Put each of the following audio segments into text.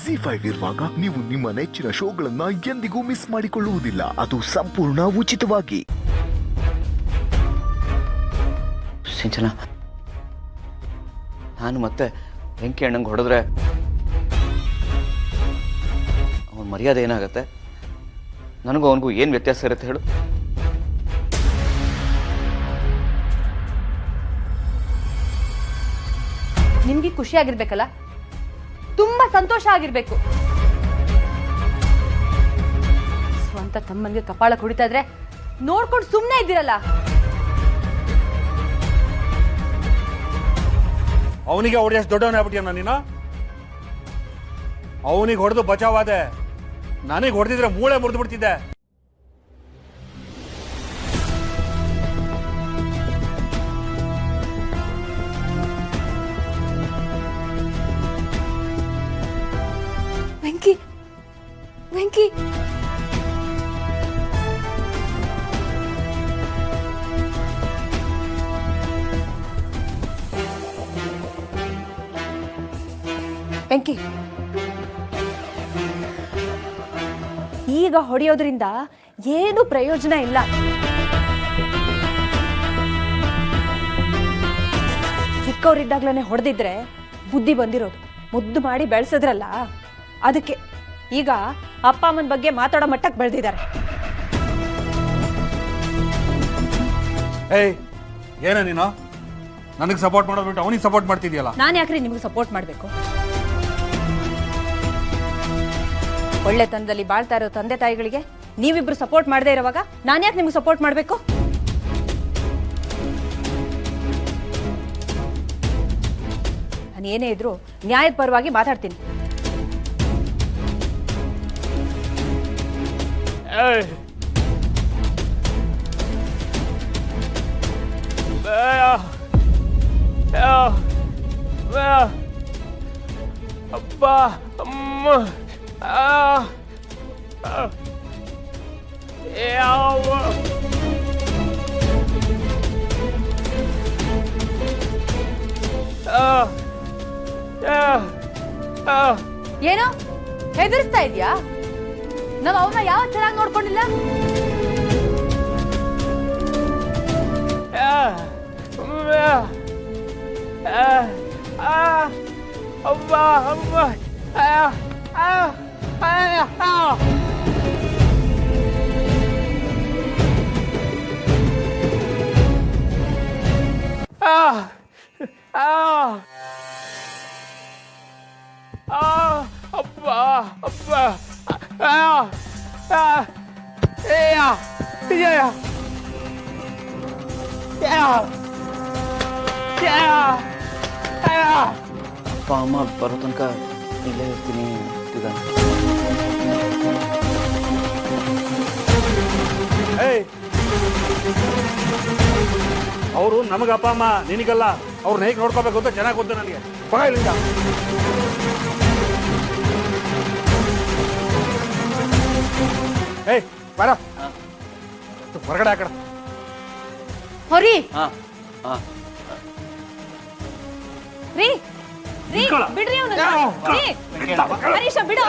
ಜಿ5 ಇರುವಾಗ ನೀವು ನಿಮ್ಮ ನೆಚ್ಚಿನ ಶೋಗಳನ್ನ ಎಂದಿಗೂ ಮಿಸ್ ಮಾಡಿಕೊಳ್ಳುವುದಿಲ್ಲ. ಅದು ಸಂಪೂರ್ಣ ಉಚಿತವಾಗಿ. ಸಿಂಚನ, ನಾನು ಮತ್ತೆ ಬೆಂಕಿ ಅಣ್ಣಂಗೆ ಹೊಡೆದ್ರೆ ಅವನ ಮರ್ಯಾದೆ ಏನಾಗತ್ತೆ? ನನಗೂ ಅವನಿಗೂ ಏನು ವ್ಯತ್ಯಾಸ ಇರುತ್ತೆ ಹೇಳು? ನಿಮ್ಗೆ ಖುಷಿ ಆಗಿರ್ಬೇಕಲ್ಲ, ತುಂಬಾ ಸಂತೋಷ ಆಗಿರ್ಬೇಕು. ಸ್ವಂತ ತಮ್ಮನಿಗೆ ಕಪಾಳ ಕುಡಿತಾ ಇದ್ರೆ ನೋಡ್ಕೊಂಡು ಸುಮ್ಮನೆ ಇದ್ದೀರಲ್ಲ. ಅವನಿಗೆ ಹೊಡೆಯಷ್ಟು ದೊಡ್ಡವನೇ ಆಗ್ಬಿಟ್ಟಿಯ ನೀನು. ಅವನಿಗೆ ಹೊಡೆದು ಬಚಾವಾದೆ, ನನಗೆ ಹೊಡೆದಿದ್ರೆ ಮೂಳೆ ಮುರಿದು ಬಿಡ್ತಿದ್ದೆ. ವೆಂಕಿ, ವೆಂಕಿ, ವೆಂಕಿ, ಈಗ ಹೊಡೆಯೋದ್ರಿಂದ ಏನು ಪ್ರಯೋಜನ ಇಲ್ಲ. ಚಿಕ್ಕವರಿದ್ದಾಗ್ಲೇ ಹೊಡೆದಿದ್ರೆ ಬುದ್ಧಿ ಬಂದಿರೋದು. ಮುದ್ದು ಮಾಡಿ ಬೆಳೆಸಿದ್ರಲ್ಲ, ಅದಕ್ಕೆ ಈಗ ಅಪ್ಪ ಅಮ್ಮನ ಬಗ್ಗೆ ಮಾತಾಡೋ ಮಟ್ಟಕ್ಕೆ ಬೆಳೆದಿದ್ದಾರೆ. ಏಯ್, ಏನ ನೀನು ನನಗೆ ಸಪೋರ್ಟ್ ಮಾಡೋದು ಬಿಟ್ಟು ಅವನಿಗೆ ಸಪೋರ್ಟ್ ಮಾಡ್ತಿದ್ಯಲ್ಲ? ನಾನು ಯಾಕ್ರಿ ನಿಮಗೆ ಸಪೋರ್ಟ್ ಮಾಡಬೇಕು? ಒಳ್ಳೆತನದಲ್ಲಿ ಬಾಳ್ತಾ ಇರೋ ತಂದೆ ತಾಯಿಗಳಿಗೆ ನೀವಿಬ್ರು ಸಪೋರ್ಟ್ ಮಾಡದೇ ಇರೋವಾಗ ನಾನು ಯಾಕೆ ನಿಮ್ಗೆ ಸಪೋರ್ಟ್ ಮಾಡಬೇಕು? ನಾನು ಏನೇ ಇದ್ರು ನ್ಯಾಯದ ಪರವಾಗಿ ಮಾತಾಡ್ತೀನಿ. ಅಪ್ಪ, ಅಮ್ಮ, ಏನೋ ಹೆದರ್ಸ್ತಾ ಇದೆಯಾ? ನಾವು ಅವನ್ನ ಯಾವ ಚೆನ್ನಾಗಿ ನೋಡ್ಕೊಂಡಿಲ್ಲ. ಅಮ್ಮ, ಅಮ್ಮ, ಅಪ್ಪ ಅಮ್ಮ ಬರೋ ತನಕ ಇಲ್ಲೇ ಇರ್ತೀನಿ ಅಂತಿದ್ದಾನೆ. ಅವರು ನಮಗೆ ಅಪ್ಪ ಅಮ್ಮ, ನಿನಗಲ್ಲ. ಅವ್ರನ್ನ ಹೇಗೆ ನೋಡ್ಕೋಬೇಕು ಅಂತ ಚೆನ್ನಾಗಿ ಗೊತ್ತು ನನಗೆ. ಬಾ ಇಲ್ಲಿಂದ. ಏಯ್, ಬರ ಹೊರಗಡೆ ಹಾಕಡ. ಹೊರಿ ಹಾಂ ಹಾಂ ರೀ, ರೀ, ಬಿಡ್ರಿ ಅವನನ್ನ. ರೀ, ಹರೀಶ ಬಿಡು.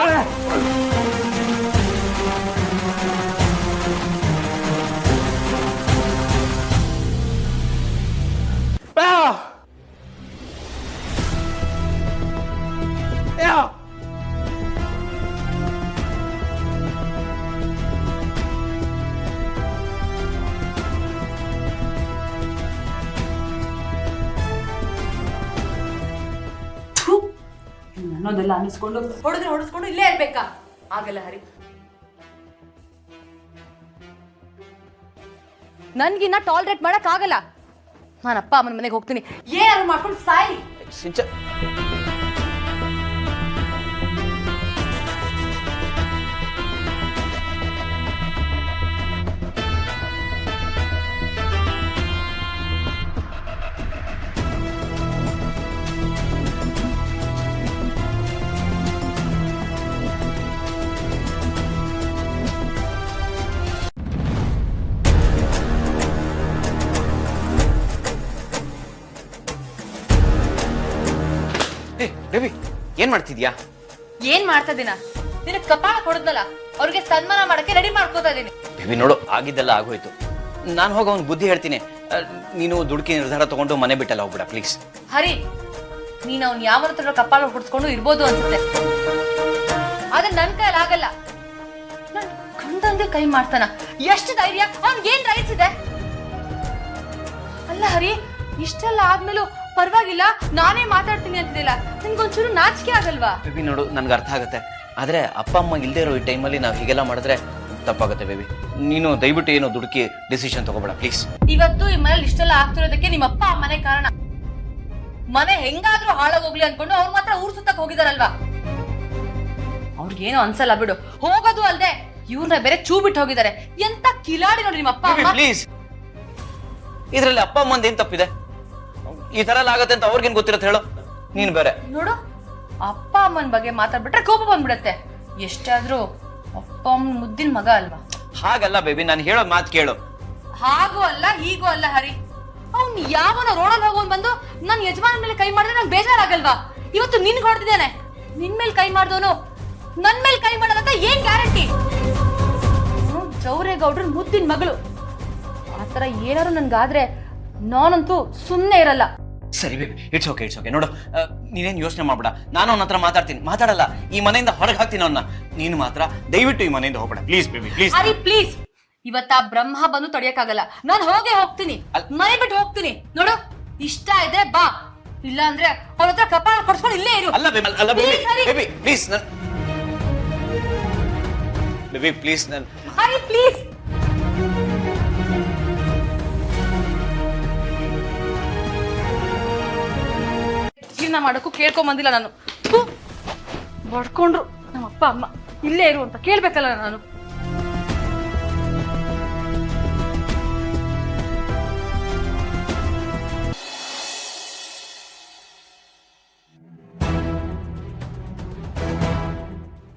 ಅನ್ನೋದೆಲ್ಲ ಅನ್ನಿಸ್ಕೊಂಡು ಹೊಡೆಸ್ಕೊಂಡು ಇಲ್ಲೇ ಇರ್ಬೇಕಾ? ಆಗಲ್ಲ ಹರಿ. ನನ್ಗಿನ್ನ ಟಾಲರೇಟ್ ಮಾಡಕ್ ಆಗಲ್ಲ. ನಾನು ಅಪ್ಪ ಅಮ್ಮನ ಮನೆಗೆ ಹೋಗ್ತೀನಿ. ಏನಾದ್ರು ಮಾಡ್ಕೊಂಡು ಸಾಯಿ. ಸಿಂಚ, ರವಿ, ಏನ್ ಮಾಡ್ತಿದ್ಯಾ? ಏನ್ ಮಾಡ್ತಾ ಇದೀನ? ನಿನಗ್ ಕಪಾಳ ಕೊಡದ್ನಲ್ಲ, ಅವ್ರಿಗೆ ಸನ್ಮಾನ ಮಾಡಕ್ಕೆ ರೆಡಿ ಮಾಡ್ಕೋತಾ ಇದೀನಿ. ಬೇಬಿ ನೋಡು, ಆಗಿದ್ದೆಲ್ಲ ಆಗೋಯ್ತು. ನಾನು ಹೋಗಿ ಅವ್ನಿಗೆ ಬುದ್ಧಿ ಹೇಳ್ತೀನಿ. ನೀನು ದುಡುಕಿ ನಿರ್ಧಾರ ತಗೊಂಡು ಮನೆ ಬಿಟ್ಟಲ್ಲ ಹೋಗ್ಬಿಡ ಪ್ಲೀಸ್. ಹರಿ, ನೀನ್ ಅವ್ನ್ ಯಾವ ಹತ್ರ ಕಪಾಳ ಹೊಡ್ಸ್ಕೊಂಡು ಇರ್ಬೋದು ಅನ್ಸುತ್ತೆ, ಆದ್ರೆ ನನ್ ಕೈಯಲ್ಲಿ ಆಗಲ್ಲ. ನನ್ ಗಂಡಂಗೆ ಕೈ ಮಾಡ್ತಾನ, ಎಷ್ಟು ಧೈರ್ಯ? ಅವ್ನ್ಗೇನ್ ರೈಟ್ಸ್ ಇದೆ? ಅಲ್ಲ ಹರಿ, ಇಷ್ಟೆಲ್ಲ ಆದ್ಮೇಲೂ ಪರವಾಗಿಲ್ಲ, ನಾನೇ ಮಾತಾಡ್ತೀನಿ ಅಂತಿಲ್ಲ, ನಿನ್ಗೊಂಚೂರು ನಾಚಿಕೆ ಆಗಲ್ವಾ? ಬೇಬಿ ನೋಡು, ನನ್ಗೆ ಅರ್ಥ ಆಗುತ್ತೆ. ಆದ್ರೆ ಅಪ್ಪ ಅಮ್ಮ ಇಲ್ದೇ ಇರೋ ಈ ಟೈಮಲ್ಲಿ ನಾವು ಹೀಗೆಲ್ಲ ಮಾಡಿದ್ರೆ ತಪ್ಪಾಗುತ್ತೆ ಬೇಬಿ. ನೀನು ದಯವಿಟ್ಟು ಏನು ದುಡುಕಿ ಡಿಸಿಷನ್ ತಗೋಬೇಡ ಪ್ಲೀಸ್. ಇವತ್ತು ಈ ಮನೇಲಿ ಇಷ್ಟೆಲ್ಲ ಆಗ್ತಿರೋದಕ್ಕೆ ನಿಮ್ಮ ಅಪ್ಪ ಅಮ್ಮನೆ ಕಾರಣ. ಮನೆ ಹೆಂಗಾದ್ರೂ ಹಾಳಾಗೋಗ್ಲಿ ಅನ್ಕೊಂಡು ಅವ್ರು ಮಾತ್ರ ಊರ್ ಸುತ್ತಕ್ ಹೋಗಿದಾರಲ್ವಾ? ಅವ್ರಿಗೇನು ಅನ್ಸಲ್ಲ ಬಿಡು. ಹೋಗೋದು ಅಲ್ದೆ ಇವ್ರನ್ನ ಬೇರೆ ಚೂ ಬಿಟ್ಟು ಹೋಗಿದ್ದಾರೆ. ಎಂತ ಕಿಲಾಡಿ ನೋಡಿ ನಿಮ್ಮ ಅಪ್ಪ ಅಮ್ಮ. ಪ್ಲೀಸ್, ಇದ್ರಲ್ಲಿ ಅಪ್ಪ ಅಮ್ಮಂದ ಏನ್ ತಪ್ಪಿದೆ? ಈ ತರ ಎಲ್ಲ ಆಗತ್ತೆ ಅಂತ ಅವ್ರಿಗೇನ್ ಗೊತ್ತಿರತ್ತೆ ಹೇಳು? ನೀನ್ ಬೇರೆ ನೋಡು, ಅಪ್ಪ ಅಮ್ಮನ ಬಗ್ಗೆ ಮಾತಾಡ್ಬಿಟ್ರೆ ಕೋಪ ಬಂದ್ಬಿಡತ್ತೆ. ಎಷ್ಟಾದ್ರೂ ಅಪ್ಪ ಅಮ್ಮನ ಮುದ್ದಿನ ಮಗ ಅಲ್ವಾ? ಹಾಗಲ್ಲ ಬೇಬಿ, ನಾನು ಹೇಳೋದ್ ಮಾತು ಕೇಳು. ಹಾಗೂ ಅಲ್ಲ ಹೀಗೂ ಅಲ್ಲ ಹರಿ. ಅವ್ನ್ ಯಾವನ ರೋಡಲ್ಲಿ ಹೋಗೋನ್ ಬಂದು ನನ್ ಯಜಮಾನ ಮೇಲೆ ಕೈ ಮಾಡಿದ್ರೆ ನಂಗೆ ಬೇಜಾರಾಗಲ್ವಾ? ಇವತ್ತು ನಿನ್ಗೆ ಹೊಡೆದಿದ್ದೇನೆ, ನಿನ್ ಮೇಲೆ ಕೈ ಮಾಡ್ದವನು ನನ್ ಮೇಲೆ ಕೈ ಮಾಡೋದಂತ ಏನ್ ಗ್ಯಾರಂಟಿ? ಜೌರೇಗೌಡ್ರ ಮುದ್ದಿನ ಮಗಳು, ಆತರ ಏನಾರು ನನ್ಗಾದ್ರೆ ನಾನಂತೂ ಸುಮ್ನೆ ಇರಲ್ಲ. ಸರಿ ಬೇಬಿ, ಇಟ್ಸ್ ಓಕೆ ನೋಡು, ನೀನೇನ್ ಯೋಚನೆ ಮಾಡ್ಬೇಡ. ನಾನು ಅವನ ಹತ್ರ ಮಾತಾಡ್ತೀನಿ. ಮಾತಾಡಲ್ಲ, ಈ ಮನೆಯಿಂದ ಹೊರಗೆ ಹಾಕ್ತೀನಿ ಅವನ್ನ. ನೀನು ಮಾತ್ರ ದಯವಿಟ್ಟು ಈ ಮನೆಯಿಂದ ಹೋಗ್ಬೇಡ please baby, please. Hari please, ಇವತ್ತ ಬ್ರಹ್ಮ ಬಂದು ತಡಿಯಕ್ಕಾಗಲ್ಲ. ನಾನು ಹೋಗೇ ಹೋಗ್ತೀನಿ, ಮನೆ ಬಿಟ್ಟು ಹೋಗ್ತೀನಿ. ನೋಡು, ಇಷ್ಟ ಇದೆ ಬಾ, ಇಲ್ಲ ಅಂದ್ರೆ ಅವ್ರ ಹತ್ರ ಕಪಾಳ ಕೊಡ್ಸ್ಕೊಂಡು ಇಲ್ಲೇ ಇರು. ಅಲ್ಲ ಬೇಬಿ, ಅಲ್ಲ baby, baby please, baby please, Hari please. ಜೀವನ ಮಾಡೋಕ್ಕೂ ಕೇಳ್ಕೊಂಡ್ ಬಂದಿಲ್ಲ ನಾನು. ಬಡ್ಕೊಂಡ್ರು ನಮ್ಮ ಅಪ್ಪ ಅಮ್ಮ, ಇಲ್ಲೇ ಇರು ಅಂತ ಕೇಳ್ಬೇಕಲ್ಲ ನಾನು.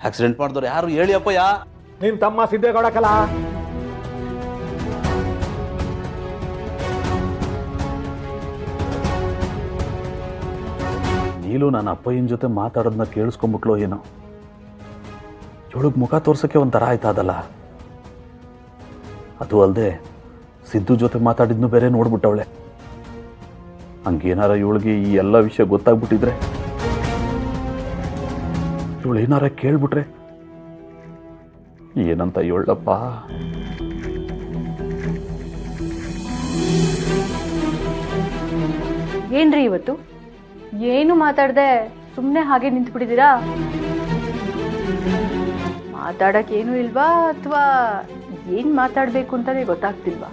ಆಕ್ಸಿಡೆಂಟ್ ಮಾಡಿದವ್ರು ಯಾರು ಹೇಳಿ ಅಪ್ಪಯ್ಯ? ನಿನ್ ತಮ್ಮ ಸಿದ್ದೇಗೌಡ ಕಲ. ನೀಲು ನನ್ನ ಅಪ್ಪಯ್ಯನ ಜೊತೆ ಮಾತಾಡೋದನ್ನ ಕೇಳಿಸ್ಕೊಂಡ್ಬಿಟ್ಲೋ ಏನೋ. ಇವಳಿಗೆ ಮುಖ ತೋರ್ಸಕ್ಕೆ ಒಂಥರ ಆಯ್ತಾದಲ್ಲ. ಅದು ಅಲ್ಲದೆ ಸಿದ್ದು ಜೊತೆ ಮಾತಾಡಿದ್ನು ಬೇರೆ ನೋಡ್ಬಿಟ್ಟವಳೆ. ಹಂಗೇನಾರ ಇವಳಿಗೆ ಈ ಎಲ್ಲ ವಿಷಯ ಗೊತ್ತಾಗ್ಬಿಟ್ಟಿದ್ರೆ, ಇವಳು ಏನಾರ ಕೇಳ್ಬಿಟ್ರೆ ಏನಂತ ಹೇಳಪ್ಪ? ಏನ್ರಿ ಇವತ್ತು ಏನು ಮಾತಾಡ್ದೆ ಸುಮ್ನೆ ಹಾಗೆ ನಿಂತು ಬಿಟ್ಟಿದ್ದೀರಾ? ಮಾತಾಡಕ್ ಏನು ಇಲ್ವಾ, ಅಥವಾ ಏನ್ ಮಾತಾಡ್ಬೇಕು ಅಂತಾನೆ ಗೊತ್ತಾಗ್ತಿಲ್ವಾ?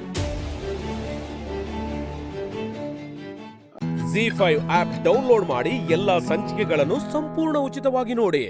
ZEE5 ಆಪ್ ಡೌನ್ಲೋಡ್ ಮಾಡಿ ಎಲ್ಲಾ ಸಂಚಿಕೆಗಳನ್ನು ಸಂಪೂರ್ಣ ಉಚಿತವಾಗಿ ನೋಡಿ.